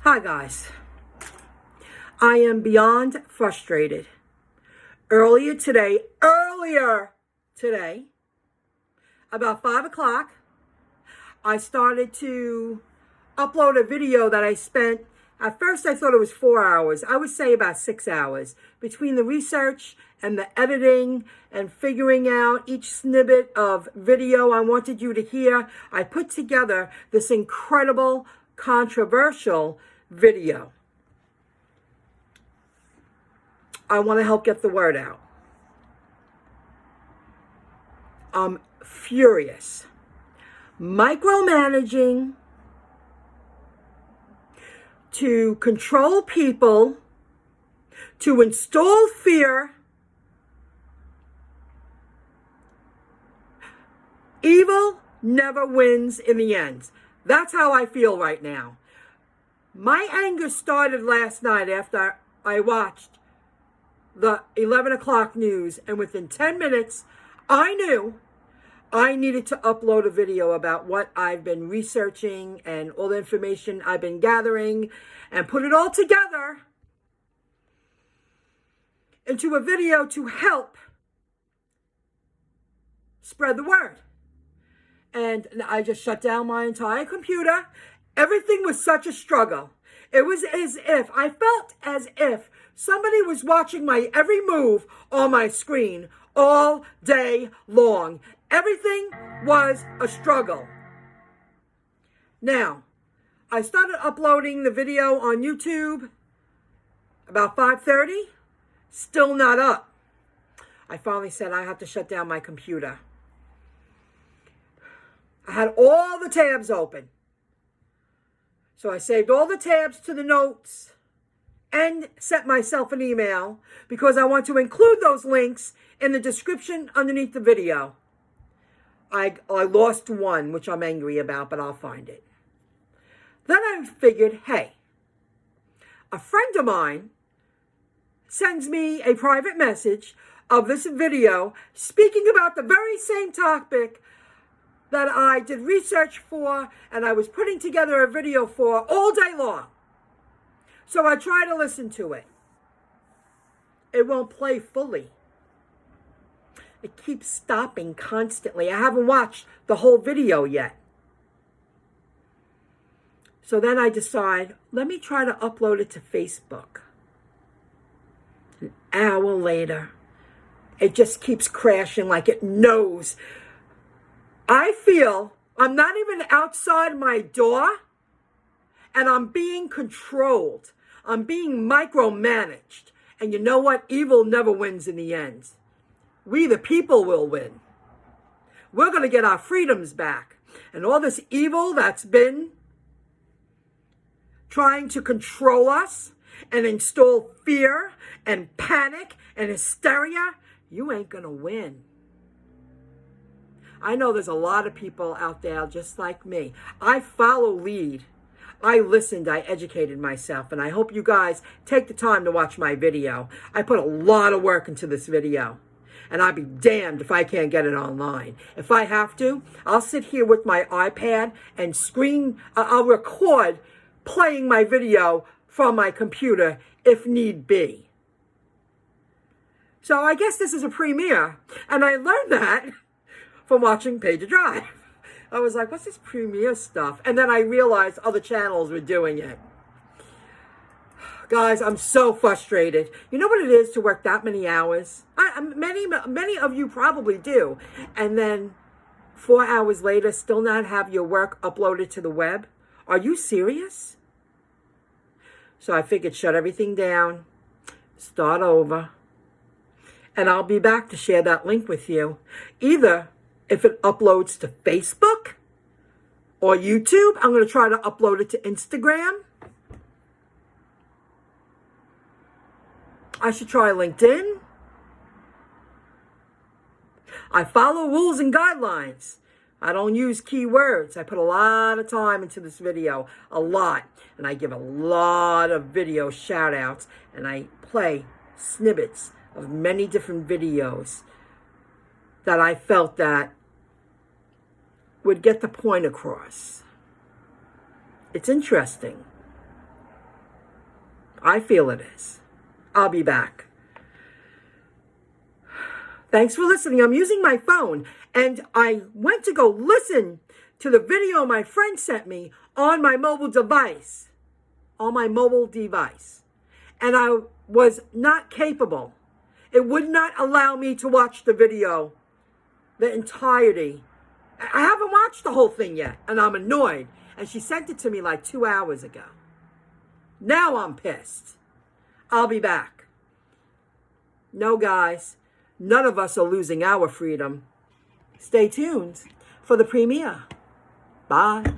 Hi guys, I am beyond frustrated. Earlier today, about 5 o'clock, I started to upload a video that I spent, at first I thought it was 4 hours. I would say about 6 hours between the research and the editing and figuring out each snippet of video I wanted you to hear. I put together this incredible, controversial video. I want to help get the word out. I'm furious. Micromanaging to control people, to install fear. Evil never wins in the end. That's how I feel right now. My anger started last night after I watched the 11 o'clock news, and within 10 minutes, I knew I needed to upload a video about what I've been researching and all the information I've been gathering and put it all together into a video to help spread the word. And I just shut down my entire computer. Everything was such a struggle. It was I felt as if somebody was watching my every move on my screen all day long. Everything was a struggle. Now, I started uploading the video on YouTube about 5:30. Still not up. I finally said I have to shut down my computer. I had all the tabs open. So I saved all the tabs to the notes and sent myself an email because I want to include those links in the description underneath the video. I lost one, which I'm angry about, but I'll find it. Then I figured, hey, a friend of mine sends me a private message of this video speaking about the very same topic that I did research for and I was putting together a video for all day long. So I try to listen to it. It won't play fully. It keeps stopping constantly. I haven't watched the whole video yet. So then I decide, let me try to upload it to Facebook. An hour later, it just keeps crashing like it knows. I feel I'm not even outside my door and I'm being controlled. I'm being micromanaged. And you know what? Evil never wins in the end. We, the people, will win. We're going to get our freedoms back. And all this evil that's been trying to control us and install fear and panic and hysteria, you ain't going to win. I know there's a lot of people out there just like me. I follow lead. I listened, I educated myself, and I hope you guys take the time to watch my video. I put a lot of work into this video, and I'll be damned if I can't get it online. If I have to, I'll sit here with my iPad and I'll record playing my video from my computer if need be. So I guess this is a premiere, and I learned that from watching Page Drive. I was like, what's this premiere stuff? And then I realized other channels were doing it. Guys, I'm so frustrated. You know what it is to work that many hours? Many of you probably do. And then 4 hours later, still not have your work uploaded to the web? Are you serious? So I figured shut everything down, start over, and I'll be back to share that link with you. Either if it uploads to Facebook or YouTube, I'm going to try to upload it to Instagram. I should try LinkedIn. I follow rules and guidelines. I don't use keywords. I put a lot of time into this video, a lot. And I give a lot of video shout outs, and I play snippets of many different videos that I felt that would get the point across. It's interesting. I feel it is. I'll be back. Thanks for listening. I'm using my phone, and I went to go listen to the video my friend sent me on my mobile device. On my mobile device. And I was not capable. It would not allow me to watch the video, the entirety. I haven't watched the whole thing yet, and I'm annoyed. And she sent it to me like 2 hours ago. Now I'm pissed. I'll be back. No, guys, none of us are losing our freedom. Stay tuned for the premiere. Bye.